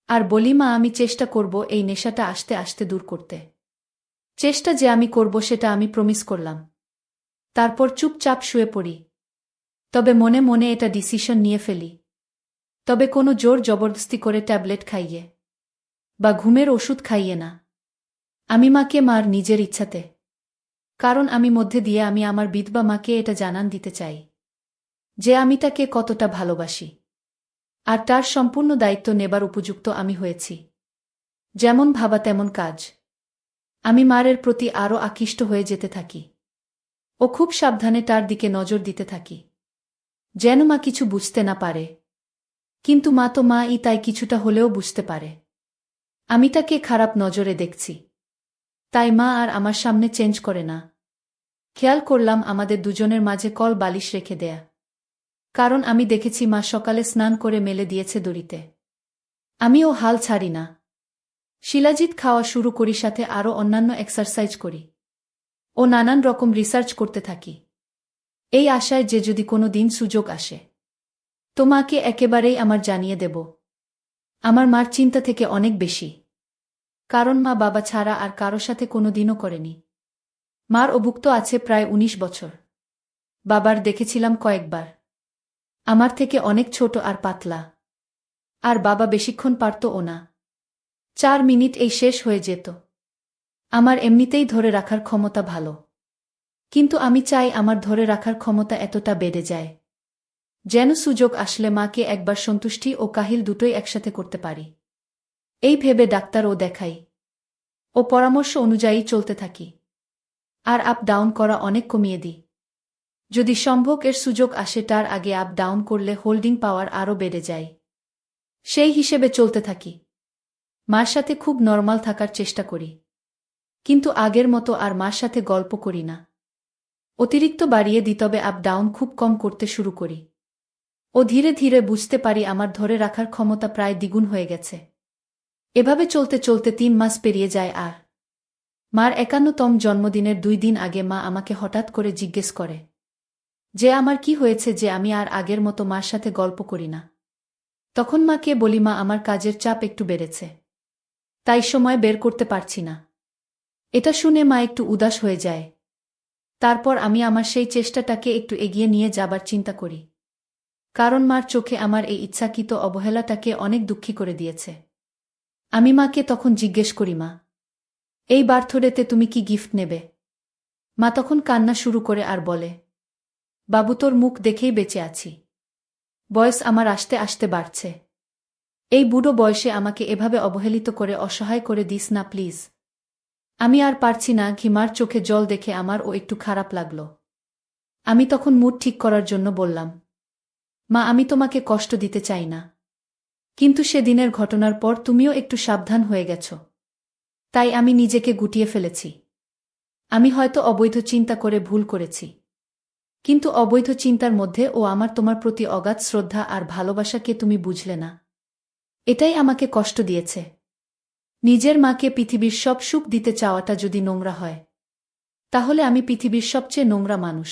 আর বলি, মা আমি চেষ্টা করব এই নেশাটা আস্তে আস্তে দূর করতে। চেষ্টা যে আমি করব সেটা আমি প্রমিস করলাম। তারপর চুপচাপ শুয়ে পড়ি, তবে মনে মনে এটা ডিসিশন নিয়ে ফেলি, তবে কোনো জোর জবরদস্তি করে ট্যাবলেট খাইয়ে বা ঘুমের ওষুধ খাইয়ে না। আমি মাকে মার নিজের ইচ্ছাতে, কারণ আমি মধ্যে দিয়ে আমি আমার বিধবা মাকে এটা জানান দিতে চাই যে আমি তাকে কতটা ভালোবাসি, আর তার সম্পূর্ণ দায়িত্ব নেবার উপযুক্ত আমি হয়েছি। যেমন ভাবা তেমন কাজ। আমি মারের প্রতি আরও আকৃষ্ট হয়ে যেতে থাকি ও খুব সাবধানে তার দিকে নজর দিতে থাকি, যেন মা কিছু বুঝতে না পারে। কিন্তু মা তো মা-ই, তাই কিছুটা হলেও বুঝতে পারে আমি তাকে খারাপ নজরে দেখছি। তাই মা আর আমার সামনে চেঞ্জ করে না। খেয়াল করলাম আমাদের দুজনের মাঝে কল বালিশ রেখে দেয়া, কারণ আমি দেখেছি মা সকালে স্নান করে মেলে দিয়েছে দড়িতে। আমিও হাল ছাড়ি না। শিলাজিৎ খাওয়া শুরু করি, সাথে আরও অন্যান্য এক্সারসাইজ করি ও নানান রকম রিসার্চ করতে থাকি, এই আশায় যে যদি কোনো দিন সুযোগ আসে তো মাকে একেবারেই আমার জানিয়ে দেব। আমার মার চিন্তা থেকে অনেক বেশি, কারণ মা বাবা ছাড়া আর কারো সাথে কোনো দিনও করেনি। মার অভুক্ত আছে প্রায় 19 বছর। বাবার দেখেছিলাম কয়েকবার, আমার থেকে অনেক ছোট আর পাতলা, আর বাবা বেশিক্ষণ পারতও না। 4 মিনিট এই শেষ হয়ে যেত। আমার এমনিতেই ধরে রাখার ক্ষমতা ভালো, কিন্তু আমি চাই আমার ধরে রাখার ক্ষমতা এতটা বেড়ে যায় যেন সুযোগ আসলে মাকে একবার সন্তুষ্টি ও কাহিল দুটোই একসাথে করতে পারি। এই ভেবে ডাক্তারও দেখাই ও পরামর্শ অনুযায়ী চলতে থাকি, আর আপ ডাউন করা অনেক কমিয়ে দিই। যদি সম্ভব এর সুযোগ আসে তার আগে আপ ডাউন করলে হোল্ডিং পাওয়ার আরও বেড়ে যায়। সেই হিসেবে চলতে থাকি। মার সাথে খুব নরমাল থাকার চেষ্টা করি, কিন্তু আগের মতো আর মার সাথে গল্প করি না। অতিরিক্ত বাড়িয়ে দিই, তবে আপ ডাউন খুব কম করতে শুরু করি ও ধীরে ধীরে বুঝতে পারি আমার ধরে রাখার ক্ষমতা প্রায় দ্বিগুণ হয়ে গেছে। এভাবে চলতে চলতে 3 মাস পেরিয়ে যায়। আর মার 51তম জন্মদিনের 2 দিন আগে মা আমাকে হঠাৎ করে জিজ্ঞেস করে যে আমার কি হয়েছে যে আমি আর আগের মতো মার সাথে গল্প করি না। তখন মাকে বলি, মা আমার কাজের চাপ একটু বেড়েছে, তাই সময় বের করতে পারছি না। এটা শুনে মা একটু উদাস হয়ে যায়। তারপর আমি আমার সেই চেষ্টাটাকে একটু এগিয়ে নিয়ে যাবার চিন্তা করি, কারণ মার চোখে আমার এই ইচ্ছাকৃত অবহেলাটাকে অনেক দুঃখী করে দিয়েছে। আমি মাকে তখন জিজ্ঞেস করি, মা এই বার্থডেতে তুমি কি গিফট নেবে? মা তখন কান্না শুরু করে আর বলে, বাবু তোর মুখ দেখেই বেঁচে আছি। বয়স আমার আস্তে আস্তে বাড়ছে। এই বুড়ো বয়সে আমাকে এভাবে অবহেলিত করে অসহায় করে দিস না প্লিজ। আমি আর পারছি না। ঘিমার চোখে জল দেখে আমার ও একটু খারাপ লাগলো। আমি তখন মুড ঠিক করার জন্য বললাম, মা, আমি তোমাকে কষ্ট দিতে চাই না, কিন্তু সেদিনের ঘটনার পর তুমিও একটু সাবধান হয়ে গেছ, তাই আমি নিজেকে গুটিয়ে ফেলেছি। আমি হয়তো অবৈধ চিন্তা করে ভুল করেছি, কিন্তু অবৈধ চিন্তার মধ্যে আমার তোমার প্রতি অগাধ শ্রদ্ধা আর ভালোবাসাকে তুমি বুঝলে না। এটাই আমাকে কষ্ট দিয়েছে। নিজের মাকে পৃথিবীর সব সুখ দিতে চাওয়াটা যদি নোংরা হয়, তাহলে আমি পৃথিবীর সবচেয়ে নোংরা মানুষ।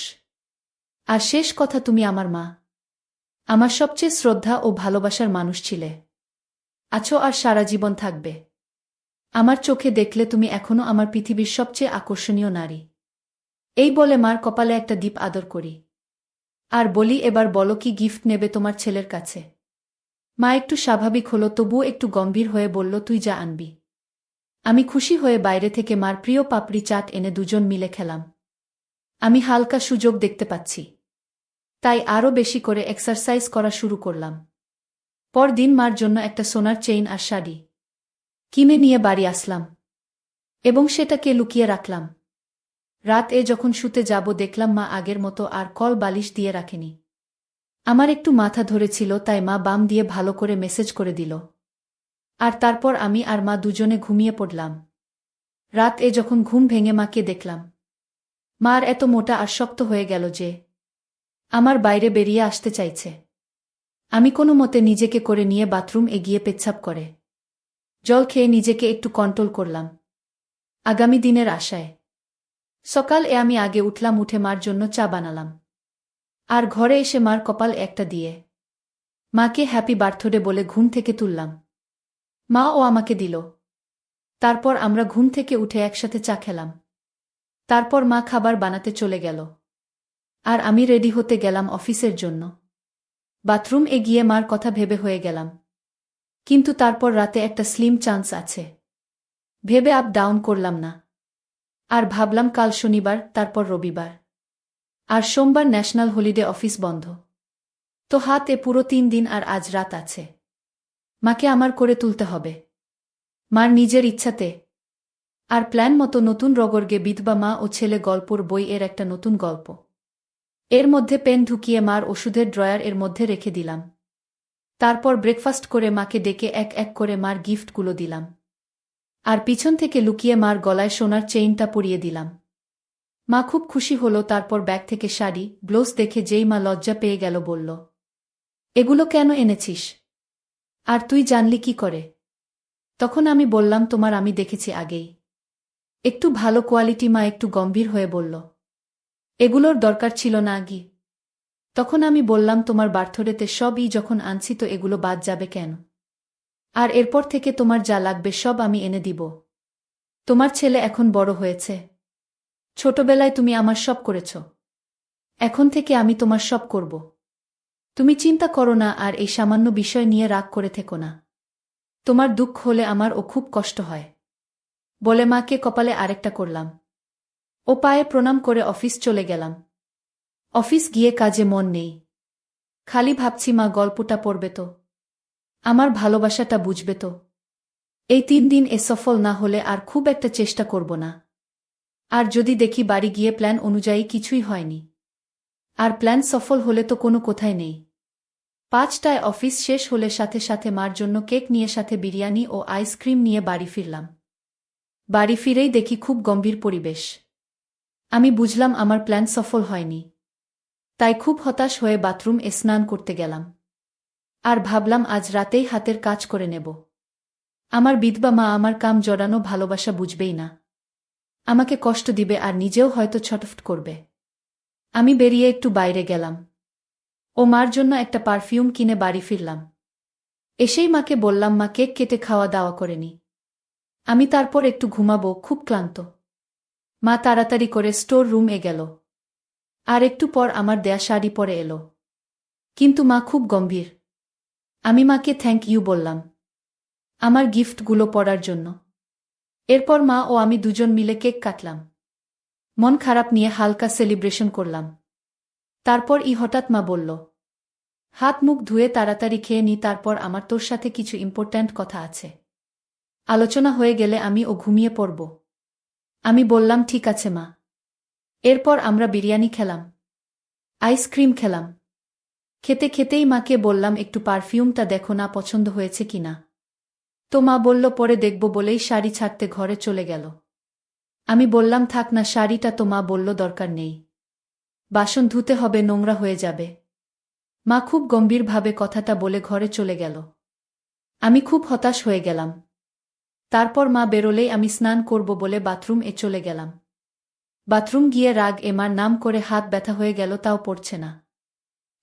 আর শেষ কথা, তুমি আমার মা, আমার সবচেয়ে শ্রদ্ধা ও ভালোবাসার মানুষ ছিলে, আছো আর সারা জীবন থাকবে। আমার চোখে দেখলে তুমি এখনো আমার পৃথিবীর সবচেয়ে আকর্ষণীয় নারী। এই বলে মার কপালে একটা দীপ আদর করি আর বলি, এবার বলো কি গিফট নেবে তোমার ছেলের কাছে। মা একটু স্বাভাবিক হলো, তবুও একটু গম্ভীর হয়ে বলল, তুই যা আনবি। আমি খুশি হয়ে বাইরে থেকে মার প্রিয় পাপড়ি চাট এনে দুজন মিলে খেলাম। আমি হালকা সুযোগ দেখতে পাচ্ছি, তাই আরও বেশি করে এক্সারসাইজ করা শুরু করলাম। পরদিন মার জন্য একটা সোনার চেইন আর শাড়ি কিনে নিয়ে বাড়ি আসলাম এবং সেটাকে লুকিয়ে রাখলাম। রাতে যখন শুতে যাব, দেখলাম মা আগের মতো আর কল বালিশ দিয়ে রাখেনি। আমার একটু মাথা ধরেছিল, তাই মা বাম দিয়ে ভালো করে মেসেজ করে দিল। আর তারপর আমি আর মা দুজনে ঘুমিয়ে পড়লাম। রাতে যখন ঘুম ভেঙে মাকে দেখলাম, মার এত মোটা আর শক্ত হয়ে গেল যে আমার বাইরে বেরিয়ে আসতে চাইছে। আমি কোনো মতে নিজেকে করে নিয়ে বাথরুম এগিয়ে পেচ্ছাপ করে জল খেয়ে নিজেকে একটু কন্ট্রোল করলাম আগামী দিনের আশায়। সকালে আমি আগে উঠলাম, উঠে মার জন্য চা বানালাম আর ঘরে এসে মার কপাল একটা দিয়ে মাকে হ্যাপি বার্থডে বলে ঘুম থেকে তুললাম। মা আমাকে দিল। তারপর আমরা ঘুম থেকে উঠে একসাথে চা খেলাম। তারপর মা খাবার বানাতে চলে গেল আর আমি রেডি হতে গেলাম অফিসের জন্য। বাথরুম গিয়ে মার কথা ভেবে হয়ে গেলাম, কিন্তু তারপর রাতে একটা স্লিম চান্স আছে ভেবে আপ ডাউন করলাম না। আর ভাবলাম কাল শনিবার, তারপর রবিবার, আর সোমবার ন্যাশনাল হলিডে, অফিস বন্ধ। তো হাতে পুরো 3 দিন আর আজ রাত আছে। মাকে আমার করে তুলতে হবে, মার নিজের ইচ্ছাতে। আর প্ল্যান মতো নতুন রগর্গে বিধবা মা ও ছেলে গল্পর বই এর একটা নতুন গল্প। এর মধ্যে পেন ঢুকিয়ে মার ওষুধের ড্রয়ার এর মধ্যে রেখে দিলাম। তারপর ব্রেকফাস্ট করে মাকে ডেকে এক এক করে মার গিফটগুলো দিলাম। আর পিছন থেকে লুকিয়ে মার গলায় সোনার চেইনটা পরিয়ে দিলাম। মা খুব খুশি হলো। তারপর ব্যাগ থেকে শাড়ি, ব্লাউজ দেখে যেই মা লজ্জা পেয়ে গেল, বলল, এগুলো কেন এনেছিস? আর তুই জানলি কি করে? তখন আমি বললাম, তোমার আমি দেখেছি আগেই। একটু ভালো কোয়ালিটি। মা একটু গম্ভীর হয়ে বলল, এগুলোর দরকার ছিল না আগি। তখন আমি বললাম, তোমার বার্থডেতে সবই যখন আনছি, তো এগুলো বাদ যাবে কেন? আর এরপর থেকে তোমার যা লাগবে সব আমি এনে দিব। তোমার ছেলে এখন বড় হয়েছে, ছোটবেলায় তুমি আমার সব করেছ, এখন থেকে আমি তোমার সব করব। তুমি চিন্তা করো না, আর এই সামান্য বিষয় নিয়ে রাগ করে থেকো না। তোমার দুঃখ হলে আমারও খুব কষ্ট হয়। বলে মাকে কপালে আরেকটা করলাম ও পায়ে প্রণাম করে অফিস চলে গেলাম। অফিস গিয়ে কাজে মন নেই, খালি ভাবছি মা গল্পটা পড়বে তো, আমার ভালোবাসাটা বুঝবে তো। এই 3 দিন সফল না হলে আর খুব একটা চেষ্টা করব না। আর যদি দেখি বাড়ি গিয়ে প্ল্যান অনুযায়ী কিছুই হয়নি, আর প্ল্যান সফল হলে তো কোনো কোথায় নেই। 5টায় অফিস শেষ হলে সাথে সাথে মার জন্য কেক নিয়ে, সাথে বিরিয়ানি ও আইসক্রিম নিয়ে বাড়ি ফিরলাম। বাড়ি ফিরেই দেখি খুব গম্ভীর পরিবেশ। আমি বুঝলাম আমার প্ল্যান সফল হয়নি। তাই খুব হতাশ হয়ে বাথরুম স্নান করতে গেলাম আর ভাবলাম আজ রাতেই হাতের কাজ করে নেব। আমার বিধবা মা আমার কাম জড়ানো ভালোবাসা বুঝবেই না, আমাকে কষ্ট দিবে আর নিজেও হয়তো ছটফট করবে। আমি বেরিয়ে একটু বাইরে গেলাম ও মার জন্য একটা পারফিউম কিনে বাড়ি ফিরলাম। এসেই মাকে বললাম, মা কেক কেটে খাওয়া দাওয়া করেনি, আমি তারপর একটু ঘুমাবো, খুব ক্লান্ত। মা তাড়াতাড়ি করে স্টোর রুমে গেল আর একটু পর আমার দেয়া শাড়ি পরে এলো, কিন্তু মা খুব গম্ভীর। আমি মাকে থ্যাংক ইউ বললাম আমার গিফটগুলো পড়ার জন্য। এরপর মা ও আমি দুজন মিলে কেক কাটলাম, মন খারাপ নিয়ে হালকা সেলিব্রেশন করলাম। তারপর হঠাৎ মা বলল, হাত মুখ ধুয়ে তাড়াতাড়ি খেয়ে নি, তারপর আমার তোর সাথে কিছু ইম্পর্ট্যান্ট কথা আছে, আলোচনা হয়ে গেলে আমি ঘুমিয়ে পড়ব। আমি বললাম, ঠিক আছে মা। এরপর আমরা বিরিয়ানি খেলাম, আইসক্রিম খেলাম, খেতে খেতেই মাকে বললাম, একটু পারফিউমটা দেখো না, পছন্দ হয়েছে কিনা। তো মা বলল, পরে দেখব বলেই শাড়ি ছাড়তে ঘরে চলে গেল। আমি বললাম, থাক না শাড়িটা। তো মা বলল, দরকার নেই, বাসন ধুতে হবে, নোংরা হয়ে যাবে। মা খুব গম্ভীরভাবে কথাটা বলে ঘরে চলে গেল। আমি খুব হতাশ হয়ে গেলাম। তারপর মা বেরোলেই আমি স্নান করব বলে বাথরুম এ চলে গেলাম। বাথরুম গিয়ে রাগ এমার নাম করে হাত ব্যথা হয়ে গেল, তাও পড়ছে না।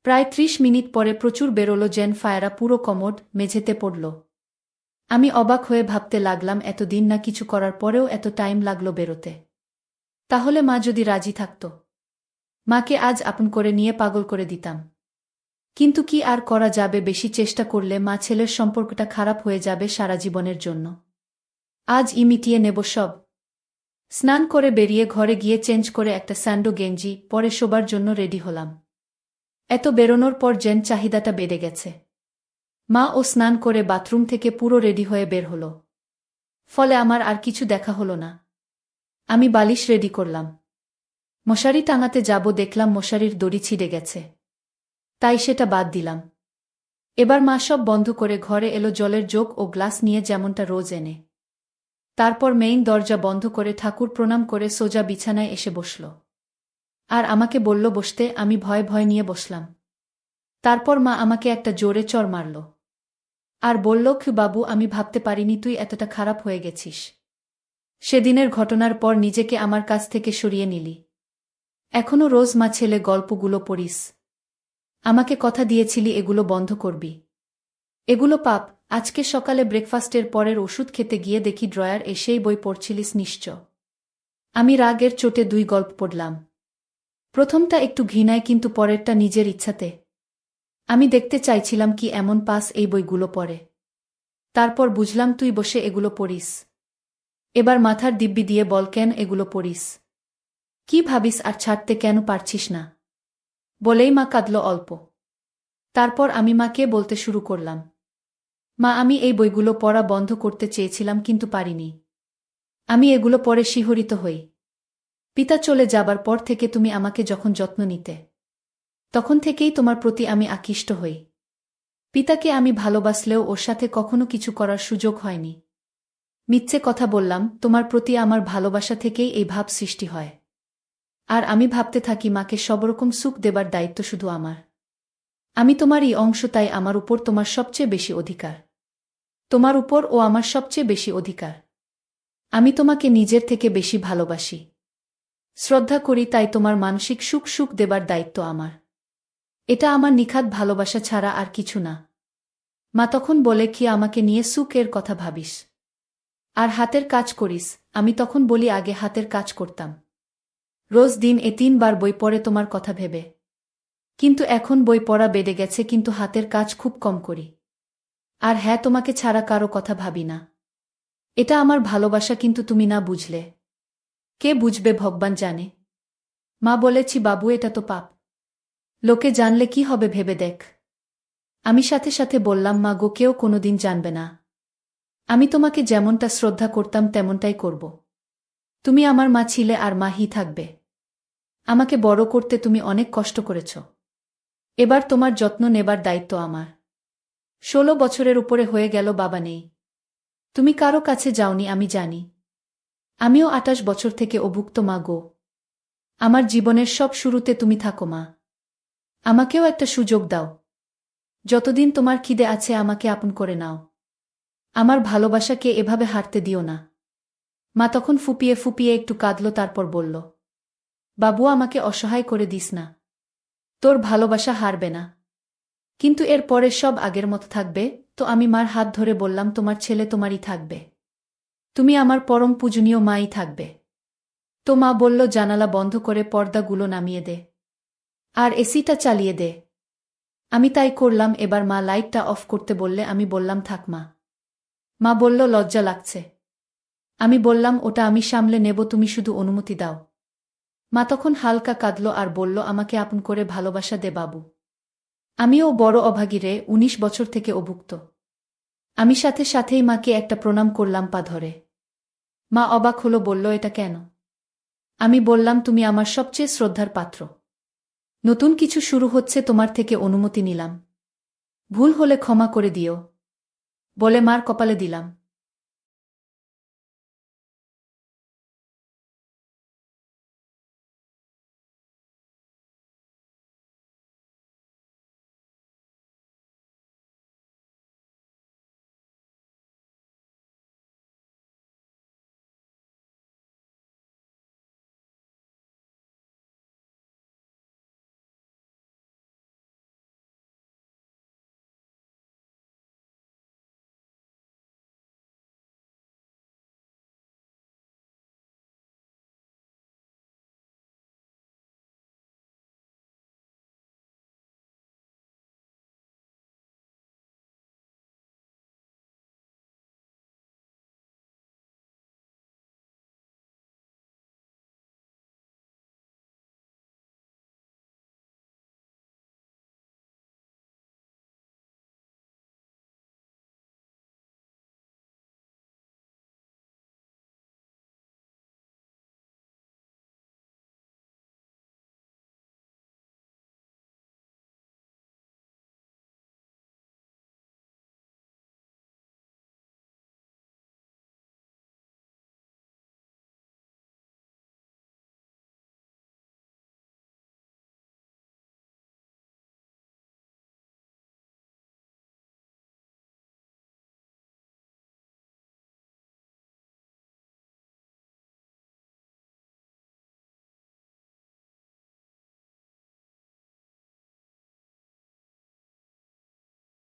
প্রায় ৩০ মিনিট পরে প্রচুর বেরোলো জেন ফায়ারা, পুরো কমোড মেঝেতে পড়ল। আমি অবাক হয়ে ভাবতে লাগলাম, এতদিন না কিছু করার পরেও এত টাইম লাগলো বেরোতে। তাহলে মা যদি রাজি থাকত, মাকে আজ আপন করে নিয়ে পাগল করে দিতাম। কিন্তু কি আর করা যাবে, বেশি চেষ্টা করলে মা ছেলের সম্পর্কটা খারাপ হয়ে যাবে সারা জীবনের জন্য। আজ মিটিয়ে নেব সব। স্নান করে বেরিয়ে ঘরে গিয়ে চেঞ্জ করে একটা স্যান্ডো গেঞ্জি পরে শোবার জন্য রেডি হলাম। এত বেরোনোর পর জেন চাহিদাটা বেড়ে গেছে। মা ও স্নান করে বাথরুম থেকে পুরো রেডি হয়ে বের হলো। ফলে আমার আর কিছু দেখা হলো না। আমি বালিশ রেডি করলাম, মশারি টাঙাতে যাব, দেখলাম মশারির দড়ি ছিঁড়ে গেছে। তাই সেটা বাদ দিলাম। এবার মা সব বন্ধ করে ঘরে এলো, জলের জগ ও গ্লাস নিয়ে, যেমনটা রোজ এনে। তারপর মেইন দরজা বন্ধ করে ঠাকুর প্রণাম করে সোজা বিছানায় এসে বসল। আর আমাকে বলল বসতে। আমি ভয় ভয় নিয়ে বসলাম। তারপর মা আমাকে একটা জোরে চড় মারল আর বলল, বাবু, আমি ভাবতে পারিনি তুই এতটা খারাপ হয়ে গেছিস। সেদিনের ঘটনার পর নিজেকে আমার কাছ থেকে সরিয়ে নিলি। এখনো রোজ মা ছেলে গল্পগুলো পড়িস। আমাকে কথা দিয়েছিলি এগুলো বন্ধ করবি। এগুলো পাপ। আজকে সকালে ব্রেকফাস্টের পরের ওষুধ খেতে গিয়ে দেখি ড্রয়ার এসেই বই পড়ছিলিস নিশ্চয়। আমি রাগের চোটে 2 গল্প পড়লাম। প্রথমটা একটু ঘৃণায়, কিন্তু পরেরটা নিজের ইচ্ছাতে। আমি দেখতে চাইছিলাম কি এমন পাস এই বইগুলো পড়ে। তারপর বুঝলাম তুই বসে এগুলো পড়িস। এবার মাথার দিব্যি দিয়ে বল, কেন এগুলো পড়িস? কি ভাবিস আর ছাড়তে কেন পারছিস না? বলেই মা কাঁদল অল্প। তারপর আমি মাকে বলতে শুরু করলাম, মা, আমি এই বইগুলো পড়া বন্ধ করতে চেয়েছিলাম কিন্তু পারিনি। আমি এগুলো পড়ে শিহরিত হই। পিতা চলে যাবার পর থেকে তুমি আমাকে যখন যত্ন নিতে, তখন থেকেই তোমার প্রতি আমি আকৃষ্ট হই। পিতাকে আমি ভালোবাসলেও ওর সাথে কখনো কিছু করার সুযোগ হয়নি। মিথ্যে কথা বললাম, তোমার প্রতি আমার ভালোবাসা থেকেই এই ভাব সৃষ্টি হয়। আর আমি ভাবতে থাকি মাকে সবরকম সুখ দেবার দায়িত্ব শুধু আমার। আমি তোমারই অংশ, তাই আমার উপর তোমার সবচেয়ে বেশি অধিকার। তোমার উপর ও আমার সবচেয়ে বেশি অধিকার। আমি তোমাকে নিজের থেকে বেশি ভালোবাসি, শ্রদ্ধা করি, তাই তোমার মানসিক সুখ দেবার দায়িত্ব আমার। এটা আমার নিখাত ভালোবাসা ছাড়া আর কিছু না। মা তখন বলে, কি আমাকে নিয়ে সুখের কথা ভাবিস আর হাতের কাজ করিস? আমি তখন বলি, আগে হাতের কাজ করতাম, রোজ দিন 3 বার বই পড়ে তোমার কথা ভেবে। কিন্তু এখন বই পড়া বেড়ে গেছে, কিন্তু হাতের কাজ খুব কম করি। আর হ্যাঁ, তোমাকে ছাড়া কারো কথা ভাবি না। এটা আমার ভালোবাসা, কিন্তু তুমি না বুঝলে কে বুঝবে, ভগবান জানে। মা বলেছি, বাবু, এটা তো পাপ। লোকে জানলে কি হবে ভেবে দেখ। আমি সাথে সাথে বললাম, মা গো, কেউ কোনোদিন জানবে না। আমি তোমাকে যেমনটা শ্রদ্ধা করতাম তেমনটাই করব। তুমি আমার মা ছিলে আর মাই থাকবে। আমাকে বড় করতে তুমি অনেক কষ্ট করেছ। এবার তোমার যত্ন নেবার দায়িত্ব আমার। 16 বছরের উপরে হয়ে গেল, বাবা নেই। তুমি কারো কাছে যাওনি, আমি জানি। আমিও 28 বছর থেকে অভুক্ত, মা গো। আমার জীবনের সব শুরুতে তুমি থাকো, মা। আমাকেও একটা সুযোগ দাও। যতদিন তোমার খিদে আছে আমাকে আপন করে নাও। আমার ভালোবাসাকে এভাবে হারতে দিও না। মা তখন ফুপিয়ে ফুপিয়ে একটু কাঁদল, তারপর বলল, বাবু, আমাকে অসহায় করে দিস না। তোর ভালোবাসা হারবে না, কিন্তু এর পরে সব আগের মতো থাকবে তো? আমি মার হাত ধরে বললাম, তোমার ছেলে তোমারই থাকবে। তুমি আমার পরম পূজনীয় মাই থাকবে। তো মা বলল, জানালা বন্ধ করে পর্দাগুলো নামিয়ে দে আর এসিটা চালিয়ে দে। আমি তাই করলাম। এবার মা লাইটটা অফ করতে বললে আমি বললাম, থাক মা। মা বলল, লজ্জা লাগছে। আমি বললাম, ওটা আমি সামলে নেব, তুমি শুধু অনুমতি দাও। মা তখন হালকা কাঁদল আর বলল, আমাকে আপন করে ভালোবাসা দে বাবু। আমিও বড় অভাগী রে, 19 বছর থেকে অভুক্ত। আমি সাথে সাথেই মাকে একটা প্রণাম করলাম পা ধরে। মা অবাক হলো, বলল, এটা কেন? আমি বললাম, তুমি আমার সবচেয়ে শ্রদ্ধার পাত্র। নতুন কিছু শুরু হচ্ছে, তোমার থেকে অনুমতি নিলাম। ভুল হলে ক্ষমা করে দিও বলে মার কপালে দিলাম।